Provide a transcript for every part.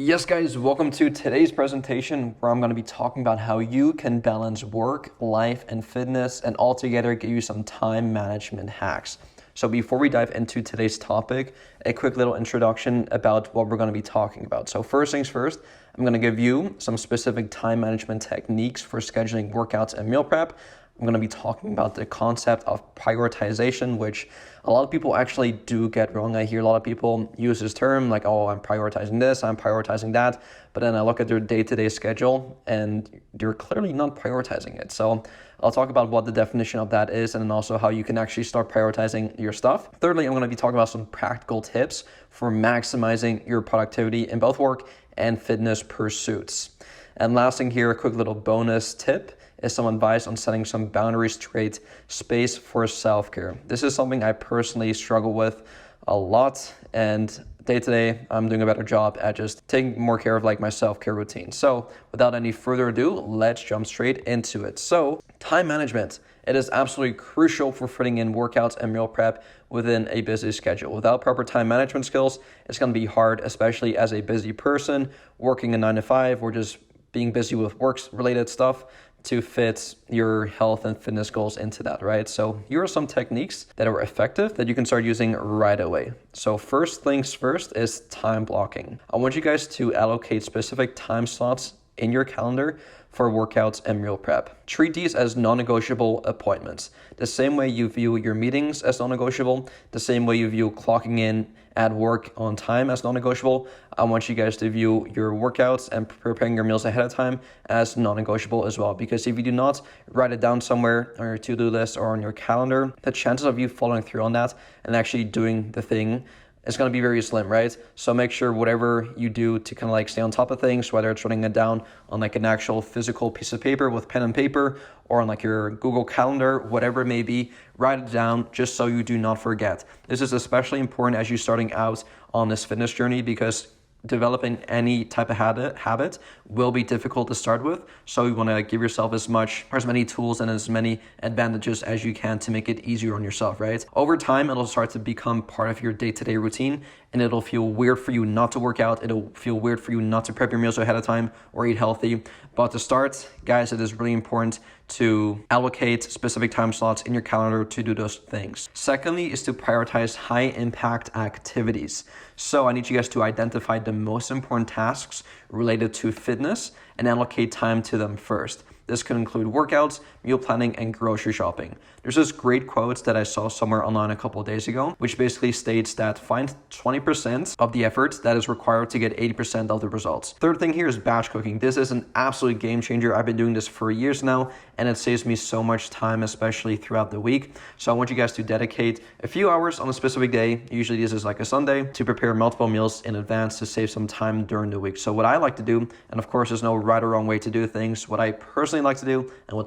Yes, guys, welcome to today's presentation where I'm going to be talking about how you can balance work, life, and fitness and altogether give you some time management hacks. So before we dive into today's topic, a quick little introduction about what we're going to be talking about. So first things first, I'm going to give you some specific time management techniques for scheduling workouts and meal prep. I'm going to be talking about the concept of prioritization, which a lot of people actually do get wrong. I hear a lot of people use this term like, oh, I'm prioritizing this, I'm prioritizing that. But then I look at their day-to-day schedule and they're clearly not prioritizing it. So I'll talk about what the definition of that is and then also how you can actually start prioritizing your stuff. Thirdly, I'm going to be talking about some practical tips for maximizing your productivity in both work and fitness pursuits. And last thing here, a quick little bonus tip is some advice on setting some boundaries to create space for self-care. This is something I personally struggle with a lot, and day to day, I'm doing a better job at just taking more care of like my self-care routine. So without any further ado, let's jump straight into it. So time management, it is absolutely crucial for fitting in workouts and meal prep within a busy schedule. Without proper time management skills, it's going to be hard, especially as a busy person working a 9 to 5 or just being busy with work-related stuff to fit your health and fitness goals into that, right? So here are some techniques that are effective that you can start using right away. So first things first is time blocking. I want you guys to allocate specific time slots in your calendar for workouts and meal prep. Treat these as non-negotiable appointments. The same way you view your meetings as non-negotiable, the same way you view clocking in at work on time as non-negotiable, I want you guys to view your workouts and preparing your meals ahead of time as non-negotiable as well. Because if you do not write it down somewhere on your to-do list or on your calendar, the chances of you following through on that and actually doing the thing it's going to be very slim, right? So make sure whatever you do to kind of like stay on top of things, whether it's writing it down on like an actual physical piece of paper with pen and paper or on like your Google Calendar, whatever it may be, write it down just so you do not forget. This is especially important as you're starting out on this fitness journey because developing any type of habit will be difficult to start with. So you want to give yourself as many tools and as many advantages as you can to make it easier on yourself, right? Over time, it'll start to become part of your day-to-day routine and it'll feel weird for you not to work out. It'll feel weird for you not to prep your meals ahead of time or eat healthy. But to start, guys, it is really important to allocate specific time slots in your calendar to do those things. Secondly is to prioritize high impact activities. So I need you guys to identify the most important tasks related to fitness and allocate time to them first. This could include workouts, meal planning, and grocery shopping. There's this great quote that I saw somewhere online a couple of days ago, which basically states that find 20% of the effort that is required to get 80% of the results. Third thing here is batch cooking. This is an absolute game changer. I've been doing this for years now, and it saves me so much time, especially throughout the week. So I want you guys to dedicate a few hours on a specific day, usually this is like a Sunday, to prepare multiple meals in advance to save some time during the week. So what I like to do, and of course there's no right or wrong way to do things, what I personally like to do and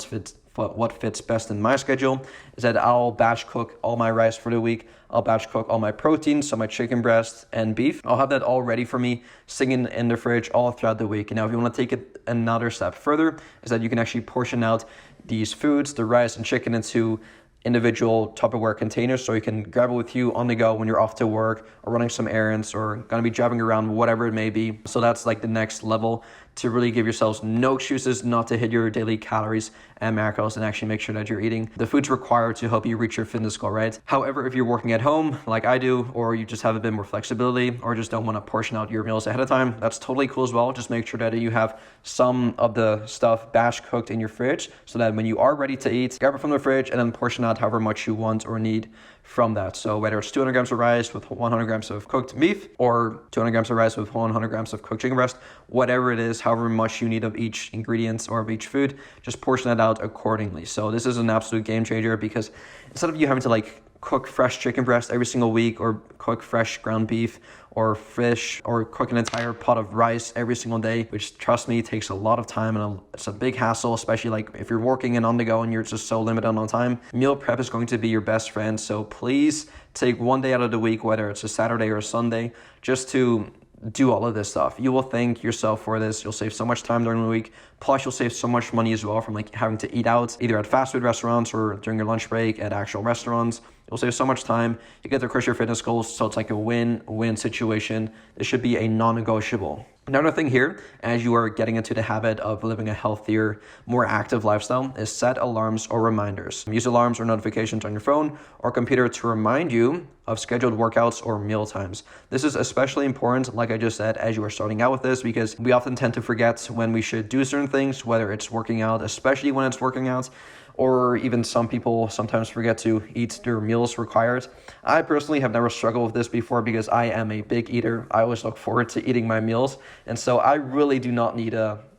what fits best in my schedule is that I'll batch cook all my rice for the week. I'll batch cook all my protein, so my chicken breast and beef. I'll have that all ready for me, sitting in the fridge all throughout the week. And now if you want to take it another step further, is that you can actually portion out these foods, the rice and chicken, into individual Tupperware containers so you can grab it with you on the go when you're off to work or running some errands or gonna be driving around, whatever it may be. So that's like the next level to really give yourselves no excuses not to hit your daily calories and macros and actually make sure that you're eating the foods required to help you reach your fitness goal, right? However, if you're working at home like I do, or you just have a bit more flexibility or just don't want to portion out your meals ahead of time, that's totally cool as well. Just make sure that you have some of the stuff batch cooked in your fridge so that when you are ready to eat, grab it from the fridge and then portion out however much you want or need from that. So whether it's 200 grams of rice with 100 grams of cooked beef or 200 grams of rice with 100 grams of cooked chicken breast, whatever it is, however much you need of each ingredient or of each food, just portion that out accordingly. So this is an absolute game changer because instead of you having to like cook fresh chicken breast every single week or cook fresh ground beef or fish or cook an entire pot of rice every single day, which trust me takes a lot of time and it's a big hassle, especially like if you're working and on the go and you're just so limited on time. Meal prep is going to be your best friend. So please take one day out of the week, whether it's a Saturday or a Sunday, just to do all of this stuff. You will thank yourself for this. You'll save so much time during the week. Plus, you'll save so much money as well from like having to eat out either at fast food restaurants or during your lunch break at actual restaurants. You'll save so much time. You get to crush your fitness goals, so it's like a win-win situation. This should be a non-negotiable. Another thing here, as you are getting into the habit of living a healthier, more active lifestyle, is set alarms or reminders. Use alarms or notifications on your phone or computer to remind you of scheduled workouts or meal times. This is especially important, like I just said, as you are starting out with this, because we often tend to forget when we should do certain things, whether it's working out, especially when it's working out, or even some people sometimes forget to eat their meals required. I personally have never struggled with this before because I am a big eater. I always look forward to eating my meals, and so I really do not need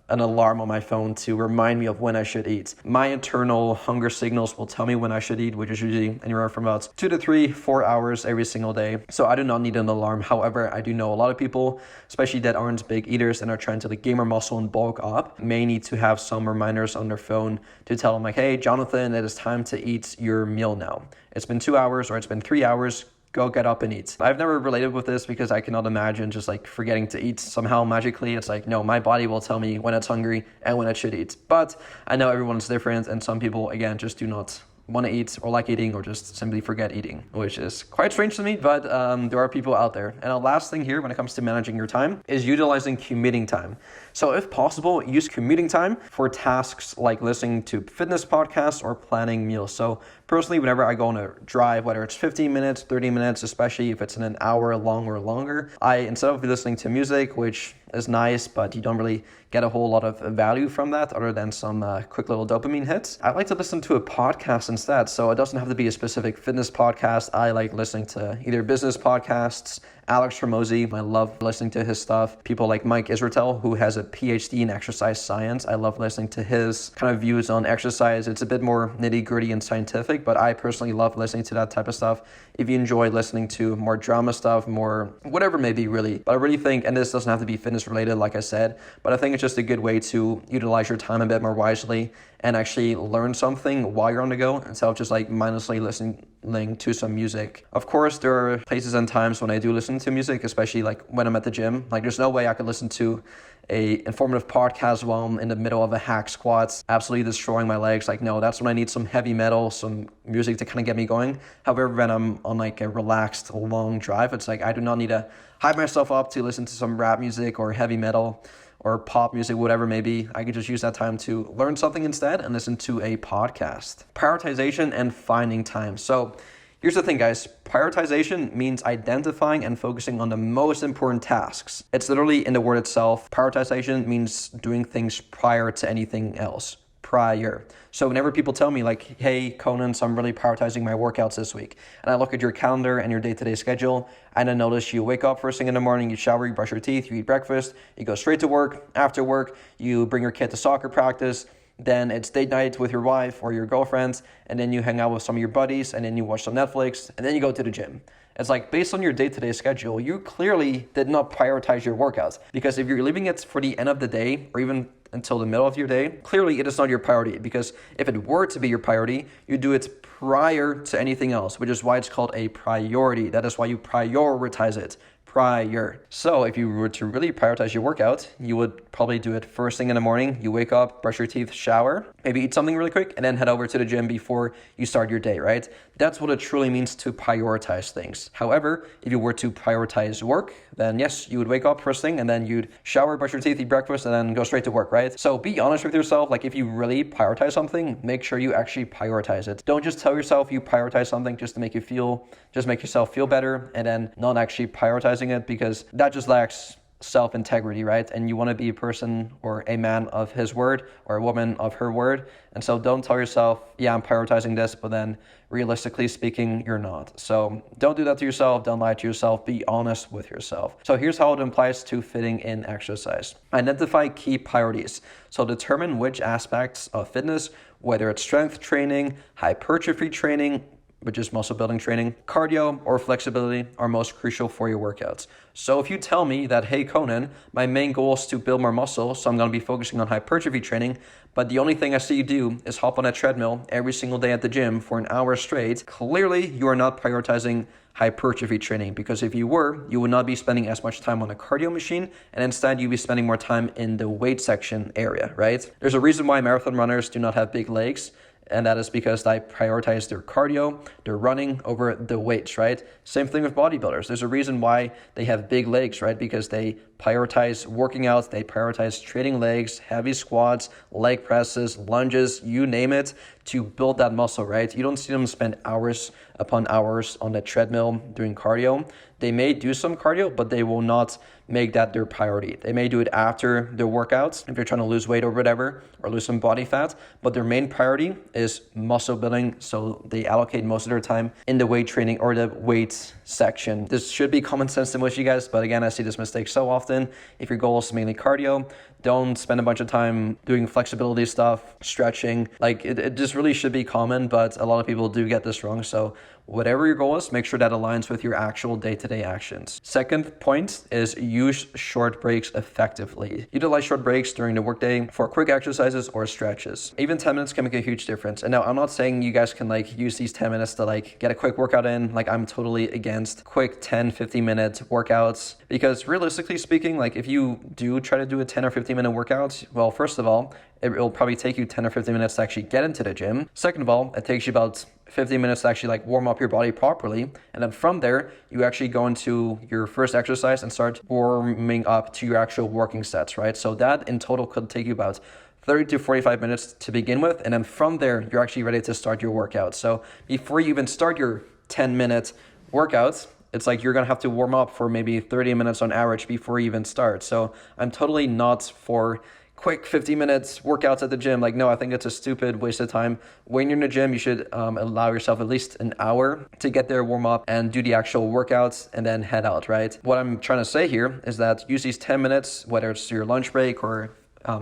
an alarm on my phone to remind me of when I should eat. My internal hunger signals will tell me when I should eat, which is usually anywhere from about 2 to 3, 4 hours every single day. So I do not need an alarm. However, I do know a lot of people, especially that aren't big eaters and are trying to gain more muscle and bulk up, may need to have some reminders on their phone to tell them like, hey, Jonathan, it is time to eat your meal now. It's been 2 hours or it's been 3 hours. Go get up and eat. I've never related with this because I cannot imagine just forgetting to eat somehow magically. It's no, my body will tell me when it's hungry and when it should eat. But I know everyone's different, and some people, again, just do not want to eat or like eating or just simply forget eating, which is quite strange to me, but there are people out there. And a last thing here when it comes to managing your time is utilizing commuting time. So if possible, use commuting time for tasks like listening to fitness podcasts or planning meals. So personally, whenever I go on a drive, whether it's 15 minutes, 30 minutes, especially if it's an hour long or longer, instead of listening to music, which is nice, but you don't really get a whole lot of value from that other than some quick little dopamine hits, I like to listen to a podcast instead. So it doesn't have to be a specific fitness podcast. I like listening to either business podcasts, Alex Hormozi, I love listening to his stuff. People like Mike Israetel, who has a PhD in exercise science. I love listening to his kind of views on exercise. It's a bit more nitty gritty and scientific, but I personally love listening to that type of stuff. If you enjoy listening to more drama stuff, more whatever may be really, but I really think, and this doesn't have to be fitness related, like I said, but I think it's just a good way to utilize your time a bit more wisely and actually learn something while you're on the go instead of just mindlessly listening to some music. Of course, there are places and times when I do listen to music, especially when I'm at the gym. There's no way I could listen to a informative podcast while I'm in the middle of a hack squat, absolutely destroying my legs. No, that's when I need some heavy metal, some music to kind of get me going. However, when I'm on a relaxed, long drive, it's I do not need to hype myself up to listen to some rap music or heavy metal or pop music, whatever it may be. I could just use that time to learn something instead and listen to a podcast. Prioritization and finding time. So here's the thing, guys. Prioritization means identifying and focusing on the most important tasks. It's literally in the word itself. Prioritization means doing things prior to anything else. Prior. So whenever people tell me hey, Conan, so I'm really prioritizing my workouts this week, and I look at your calendar and your day-to-day schedule, and I notice you wake up first thing in the morning, you shower, you brush your teeth, you eat breakfast, you go straight to work. After work, you bring your kid to soccer practice, then it's date night with your wife or your girlfriends, and then you hang out with some of your buddies, and then you watch some Netflix, and then you go to the gym. It's based on your day-to-day schedule, you clearly did not prioritize your workouts, because if you're leaving it for the end of the day or even until the middle of your day, clearly it is not your priority, because if it were to be your priority, you do it prior to anything else, which is why it's called a priority. That is why you prioritize it. Prior. So if you were to really prioritize your workout, you would probably do it first thing in the morning. You wake up, brush your teeth, shower, maybe eat something really quick, and then head over to the gym before you start your day, right? That's what it truly means to prioritize things. However, if you were to prioritize work, then yes, you would wake up first thing and then you'd shower, brush your teeth, eat breakfast, and then go straight to work, right? So be honest with yourself. If you really prioritize something, make sure you actually prioritize it. Don't just tell yourself you prioritize something just to make yourself feel better and then not actually prioritizing it, because that just lacks self-integrity, right? And you want to be a person or a man of his word or a woman of her word. And so don't tell yourself, yeah, I'm prioritizing this, but then realistically speaking, you're not. So don't do that to yourself. Don't lie to yourself. Be honest with yourself. So here's how it applies to fitting in exercise. Identify key priorities. So determine which aspects of fitness, whether it's strength training, hypertrophy training, which is muscle building training, cardio, or flexibility, are most crucial for your workouts. So if you tell me that, hey Conan, my main goal is to build more muscle, so I'm going to be focusing on hypertrophy training, but the only thing I see you do is hop on a treadmill every single day at the gym for an hour straight, clearly you are not prioritizing hypertrophy training, because if you were, you would not be spending as much time on a cardio machine, and instead you'd be spending more time in the weight section area, right? There's a reason why marathon runners do not have big legs. And that is because they prioritize their cardio, their running over the weights, right? Same thing with bodybuilders. There's a reason why they have big legs, right? Because they prioritize working out, they prioritize training legs, heavy squats, leg presses, lunges, you name it, to build that muscle, right? You don't see them spend hours upon hours on the treadmill doing cardio. They may do some cardio, but they will not make that their priority. They may do it after their workouts if you're trying to lose weight or whatever, or lose some body fat, but their main priority is muscle building, so they allocate most of their time in the weight training or the weights section. This should be common sense to most of you guys, but again, I see this mistake so often. If your goal is mainly cardio, don't spend a bunch of time doing flexibility stuff, stretching. Like it just really should be common, but a lot of people do get this wrong. So whatever your goal is, make sure that aligns with your actual day-to-day actions. Second point is use short breaks effectively. Utilize short breaks during the workday for quick exercises or stretches. Even 10 minutes can make a huge difference. And now I'm not saying you guys can use these 10 minutes to get a quick workout in. I'm totally against quick 10, 15-minute workouts, because realistically speaking, if you do try to do a 10 or 15-minute workout, well, first of all, it will probably take you 10 or 15 minutes to actually get into the gym. Second of all, it takes you about 15 minutes to actually warm up your body properly. And then from there, you actually go into your first exercise and start warming up to your actual working sets, right? So that in total could take you about 30 to 45 minutes to begin with. And then from there, you're actually ready to start your workout. So before you even start your 10-minute workouts, it's you're going to have to warm up for maybe 30 minutes on average before you even start. So I'm totally not for quick 50 minutes workouts at the gym. No, I think it's a stupid waste of time. When you're in the gym, you should allow yourself at least an hour to get there, warm up, and do the actual workouts, and then head out, right? What I'm trying to say here is that use these 10 minutes, whether it's your lunch break or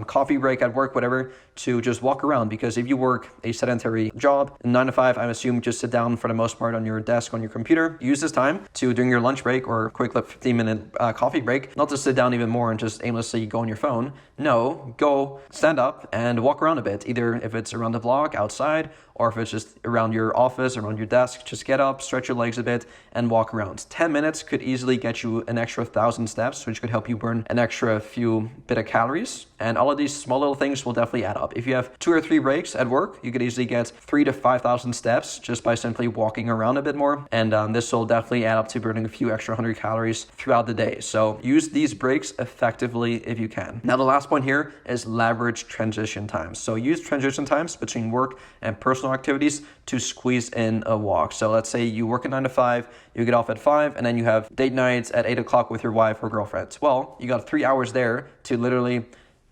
coffee break at work, whatever, to just walk around. Because if you work a sedentary job, 9 to 5, I assume just sit down for the most part on your desk, on your computer. Use this time to, during your lunch break or quick 15-minute coffee break, not to sit down even more and just aimlessly go on your phone. No, go stand up and walk around a bit, either if it's around the block, outside, or if it's just around your office, around your desk. Just get up, stretch your legs a bit, and walk around. 10 minutes could easily get you an extra 1,000 steps, which could help you burn an extra few bit of calories. And all of these small little things will definitely add up. If you have 2 or 3 breaks at work, you could easily get 3,000 to 5,000 steps just by simply walking around a bit more. And this will definitely add up to burning a few extra 100 calories throughout the day. So use these breaks effectively if you can. Now, the last point here is leverage transition times. So use transition times between work and personal activities to squeeze in a walk. So let's say you work at 9 to 5, you get off at 5, and then you have date nights at 8 o'clock with your wife or girlfriend. Well, you got 3 hours there to literally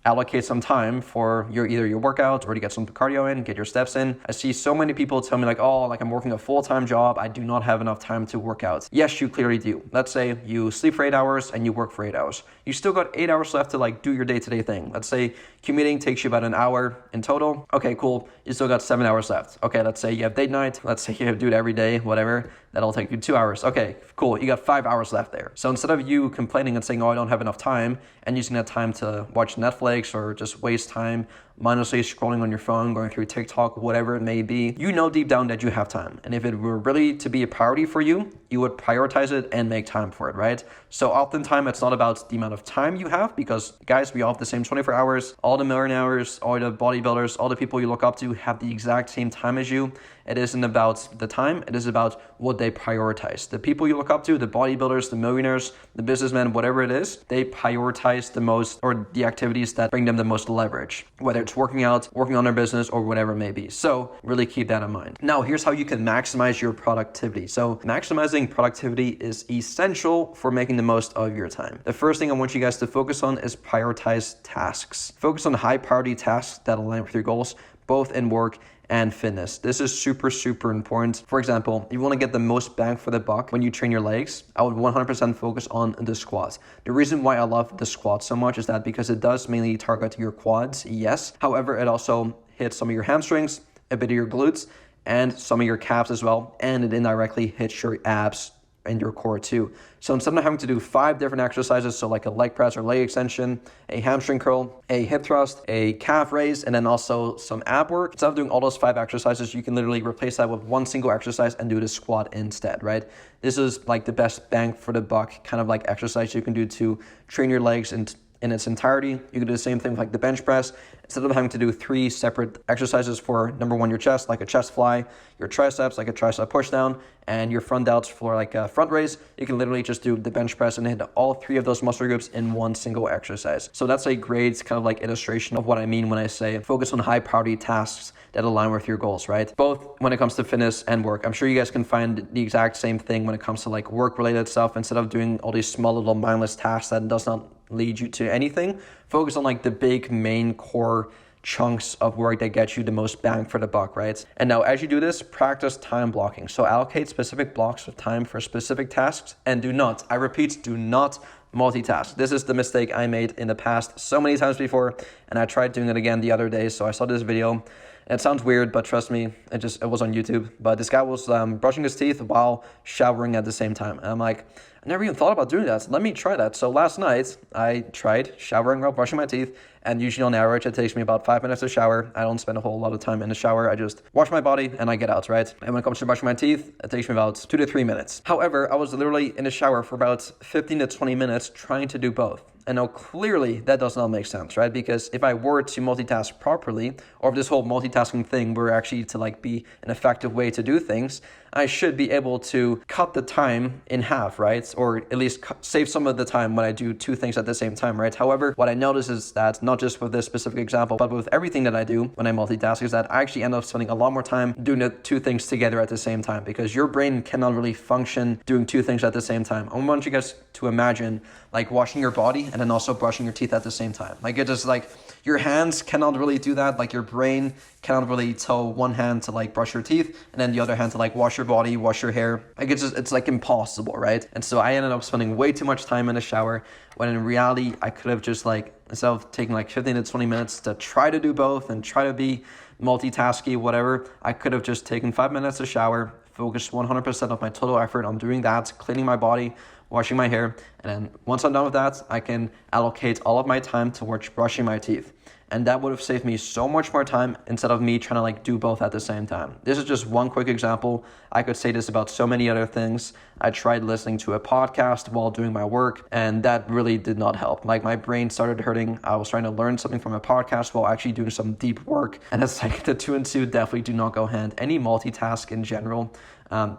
allocate some time for either your workout or to get some cardio in, get your steps in. I see so many people tell me I'm working a full-time job, I do not have enough time to work out. Yes, you clearly do. Let's say you sleep for 8 hours and you work for 8 hours. You still got 8 hours left to do your day-to-day thing. Let's say commuting takes you about an hour in total. Okay, cool. You still got 7 hours left. Okay, let's say you have date night. Let's say you have to do it every day, whatever. That'll take you 2 hours. Okay, cool. You got 5 hours left there. So instead of you complaining and saying, oh, I don't have enough time, and using that time to watch Netflix or just waste time mindlessly scrolling on your phone, going through TikTok, whatever it may be, you know deep down that you have time. And if it were really to be a priority for you, you would prioritize it and make time for it, right? So oftentimes it's not about the amount of time you have, because guys, we all have the same 24 hours. All the millionaires, all the bodybuilders, all the people you look up to have the exact same time as you. It isn't about the time, it is about what they prioritize. The people you look up to, the bodybuilders, the millionaires, the businessmen, whatever it is, they prioritize the most, or the activities that bring them the most leverage, whether it's working out, working on their business, or whatever it may be. So really keep that in mind. Now, here's how you can maximize your productivity. So maximizing productivity is essential for making the most of your time. The first thing I want you guys to focus on is prioritize tasks. Focus on high priority tasks that align with your goals, both in work and fitness. This is super, super important. For example, if you want to get the most bang for the buck when you train your legs, I would 100% focus on the squats. The reason why I love the squat so much is that because it does mainly target your quads, yes. However, it also hits some of your hamstrings, a bit of your glutes, and some of your calves as well. And it indirectly hits your abs and your core too. So instead of having to do 5 different exercises, so like a leg press or leg extension, a hamstring curl, a hip thrust, a calf raise, and then also some ab work, instead of doing all those 5 exercises, you can literally replace that with one single exercise and do the squat instead, right? This is like the best bang for the buck kind of like exercise you can do to train your legs and in its entirety. You can do the same thing with like the bench press. Instead of having to do 3 separate exercises for number 1, your chest, like a chest fly, your triceps, like a tricep push down, and your front delts for like a front raise, you can literally just do the bench press and hit all 3 of those muscle groups in one single exercise. So that's a great kind of like illustration of what I mean when I say focus on high priority tasks that align with your goals, right? Both when it comes to fitness and work. I'm sure you guys can find the exact same thing when it comes to like work related stuff. Instead of doing all these small little mindless tasks that does not lead you to anything, focus on like the big main core chunks of work that get you the most bang for the buck, right? And now as you do this, practice time blocking. So allocate specific blocks of time for specific tasks, and do not, I repeat, do not multitask. This is the mistake I made in the past so many times before, and I tried doing it again the other day. So I saw this video. It sounds weird, but trust me, it was on YouTube. But this guy was brushing his teeth while showering at the same time. And I'm like, I never even thought about doing that. Let me try that. So last night, I tried showering while brushing my teeth. And usually on average, it takes me about 5 minutes to shower. I don't spend a whole lot of time in the shower. I just wash my body and I get out, right? And when it comes to brushing my teeth, it takes me about 2 to 3 minutes. However, I was literally in the shower for about 15 to 20 minutes trying to do both. And now clearly that does not make sense, right? Because if I were to multitask properly, or if this whole multitasking thing were actually to like be an effective way to do things, I should be able to cut the time in half, right? Or at least save some of the time when I do 2 things at the same time, right? However, what I notice is that not just with this specific example, but with everything that I do when I multitask, is that I actually end up spending a lot more time doing the 2 things together at the same time, because your brain cannot really function doing 2 things at the same time. I want you guys to imagine like washing your body and then also brushing your teeth at the same time. Like it just like your hands cannot really do that. Like your brain cannot really tell one hand to like brush your teeth and then the other hand to like wash your body, wash your hair. Like it's like impossible, right? And so I ended up spending way too much time in the shower, when in reality I could have just like, instead of taking like 15 to 20 minutes to try to do both and try to be multitasky, whatever, I could have just taken 5 minutes to shower, focused 100% of my total effort on doing that, cleaning my body, washing my hair, and then once I'm done with that, I can allocate all of my time towards brushing my teeth. And that would have saved me so much more time instead of me trying to like do both at the same time. This is just one quick example. I could say this about so many other things. I tried listening to a podcast while doing my work, and that really did not help. Like my brain started hurting. I was trying to learn something from a podcast while actually doing some deep work. And it's like the 2 and 2 definitely do not go hand. Any multitask in general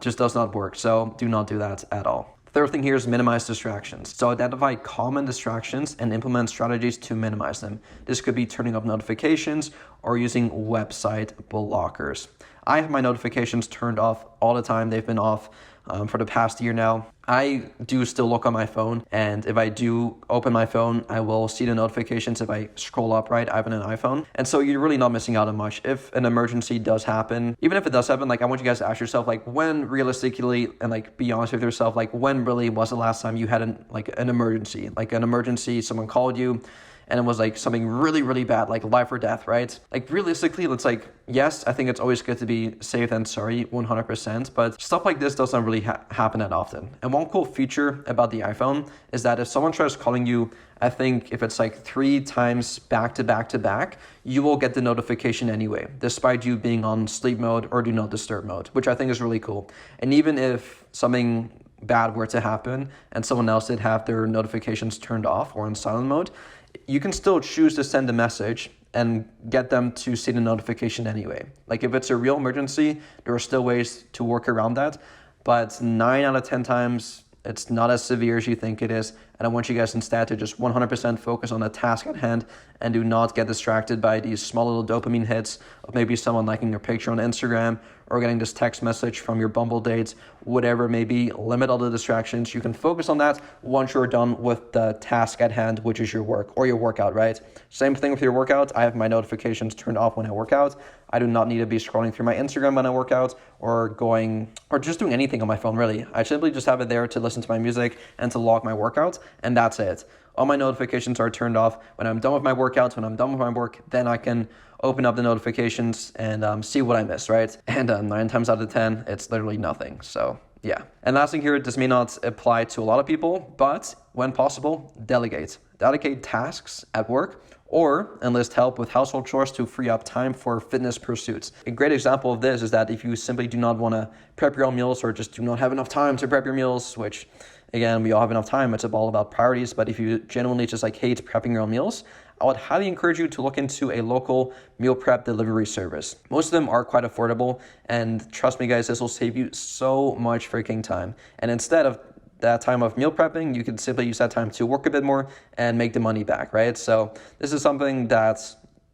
just does not work. So do not do that at all. Third thing here is minimize distractions. So identify common distractions and implement strategies to minimize them. This could be turning off notifications or using website blockers. I have my notifications turned off all the time. They've been off for the past year now. I do still look on my phone, and if I do open my phone, I will see the notifications if I scroll up, right? I have an iPhone. And so you're really not missing out on much. If an emergency does happen, even if it does happen, like I want you guys to ask yourself, like when realistically, and like be honest with yourself, like when really was the last time you had an emergency, someone called you, and it was like something really, really bad, like life or death, right? Like realistically, it's like, yes, I think it's always good to be safe than sorry, 100%, but stuff like this doesn't really happen that often. And one cool feature about the iPhone is that if someone tries calling you, I think if it's like 3 times back to back to back, you will get the notification anyway, despite you being on sleep mode or do not disturb mode, which I think is really cool. And even if something bad were to happen and someone else did have their notifications turned off or in silent mode, you can still choose to send a message and get them to see the notification anyway. Like if it's a real emergency, there are still ways to work around that, but 9 out of 10 times, it's not as severe as you think it is. And I want you guys instead to just 100% focus on the task at hand and do not get distracted by these small little dopamine hits of maybe someone liking your picture on Instagram or getting this text message from your Bumble dates, whatever it may be. Limit all the distractions. You can focus on that once you're done with the task at hand, which is your work or your workout, right? Same thing with your workout. I have my notifications turned off when I work out. I do not need to be scrolling through my Instagram when I work out or just doing anything on my phone, really. I simply just have it there to listen to my music and to log my workouts, and that's it. All my notifications are turned off. When I'm done with my workouts, when I'm done with my work, then I can open up the notifications and see what I missed, right? And 9 times out of 10, it's literally nothing. So yeah. And last thing here, this may not apply to a lot of people, but when possible, delegate. Delegate tasks at work or enlist help with household chores to free up time for fitness pursuits. A great example of this is that if you simply do not want to prep your own meals or just do not have enough time to prep your meals, which again, we all have enough time, it's all about priorities, but if you genuinely just like hate prepping your own meals, I would highly encourage you to look into a local meal prep delivery service. Most of them are quite affordable, and trust me guys, this will save you so much freaking time. And instead of that time of meal prepping, you can simply use that time to work a bit more and make the money back, right? So this is something that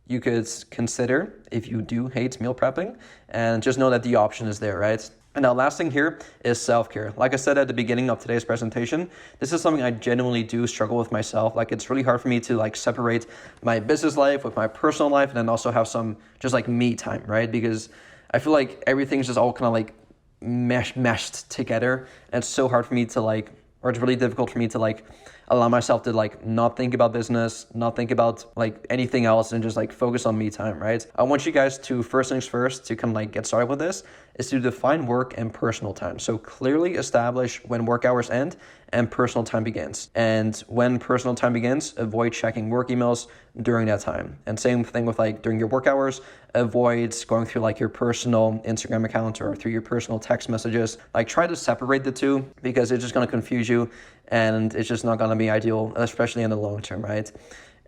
you could consider if you do hate meal prepping, and just know that the option is there, right? And now last thing here is self-care. Like I said at the beginning of today's presentation, this is something I genuinely do struggle with myself. Like it's really hard for me to like separate my business life with my personal life and then also have some just like me time, right? Because I feel like everything's just all kind of like meshed together. And it's so hard for me to like, or it's really difficult for me to like allow myself to like not think about business, not think about like anything else, and just like focus on me time, right? I want you guys to, first things first, to kind of like get started with this, is to define work and personal time. So clearly establish when work hours end and personal time begins. And when personal time begins, avoid checking work emails during that time. And same thing with like during your work hours, avoid going through like your personal Instagram account or through your personal text messages. Like try to separate the two, because it's just going to confuse you and it's just not going to be ideal, especially in the long term, right?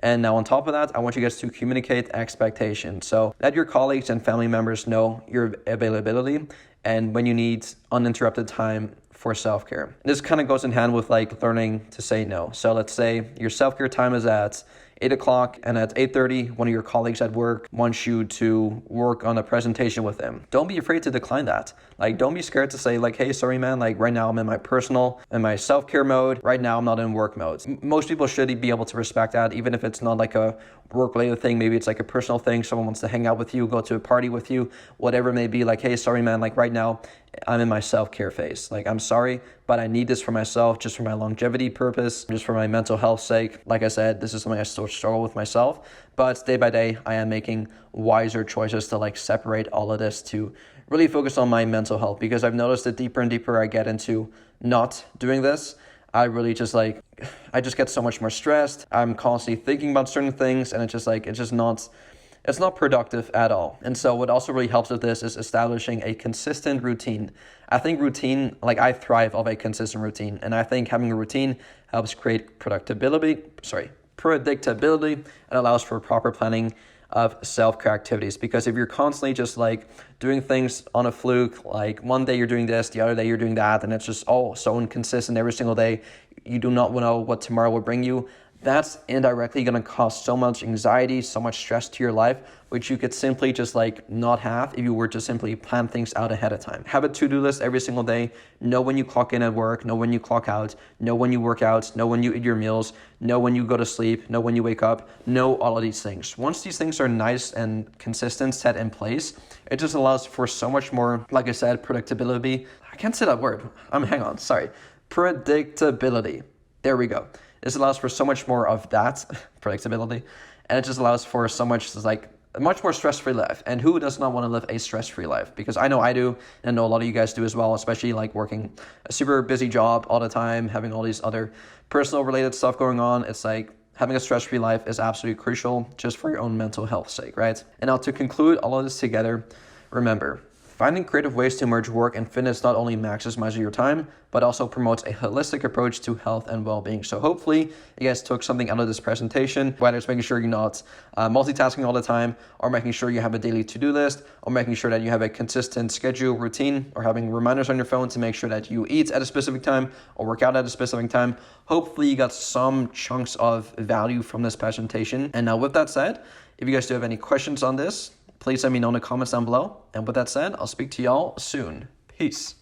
And now on top of that, I want you guys to communicate expectations. So let your colleagues and family members know your availability and when you need uninterrupted time for self-care. This kind of goes in hand with like learning to say no. So let's say your self-care time is at 8 o'clock, and at 8:30, one of your colleagues at work wants you to work on a presentation with them. Don't be afraid to decline that. Like, don't be scared to say like, hey, sorry, man, like right now I'm in my personal and my self-care mode. Right now I'm not in work mode. Most people should be able to respect that, even if it's not like a work-related thing. Maybe it's like a personal thing. Someone wants to hang out with you, go to a party with you, whatever it may be. Like, hey, sorry, man, like right now I'm in my self-care phase. Like, I'm sorry, but I need this for myself, just for my longevity purpose, just for my mental health sake. Like I said, this is something I still struggle with myself, but day by day, I am making wiser choices to like separate all of this to really focus on my mental health, because I've noticed that deeper and deeper I get into not doing this, I really just like, I just get so much more stressed. I'm constantly thinking about certain things, and it's not productive at all. And so what also really helps with this is establishing a consistent routine. I think routine, like I thrive off a consistent routine. And I think having a routine helps create predictability and allows for proper planning of self-care activities. Because if you're constantly just like doing things on a fluke, like one day you're doing this, the other day you're doing that, and it's just all so inconsistent every single day, you do not know what tomorrow will bring you. That's indirectly going to cause so much anxiety, so much stress to your life, which you could simply just like not have if you were to simply plan things out ahead of time. Have a to-do list every single day. Know when you clock in at work, know when you clock out, know when you work out, know when you eat your meals, know when you go to sleep, know when you wake up, know all of these things. Once these things are nice and consistent, set in place, it just allows for so much more, like I said, predictability. I can't say that word. Predictability. There we go. This allows for so much more of that predictability, and it just allows for so much like a much more stress-free life. And who does not want to live a stress-free life? Because I know I do, and I know a lot of you guys do as well, especially like working a super busy job all the time, having all these other personal related stuff going on. It's like having a stress-free life is absolutely crucial just for your own mental health sake, right? And now to conclude all of this together, remember, finding creative ways to merge work and fitness not only maximizes your time, but also promotes a holistic approach to health and well-being. So hopefully you guys took something out of this presentation, whether it's making sure you're not multitasking all the time, or making sure you have a daily to-do list, or making sure that you have a consistent schedule routine, or having reminders on your phone to make sure that you eat at a specific time or work out at a specific time. Hopefully you got some chunks of value from this presentation. And now with that said, if you guys do have any questions on this, please let me know in the comments down below. And with that said, I'll speak to y'all soon. Peace.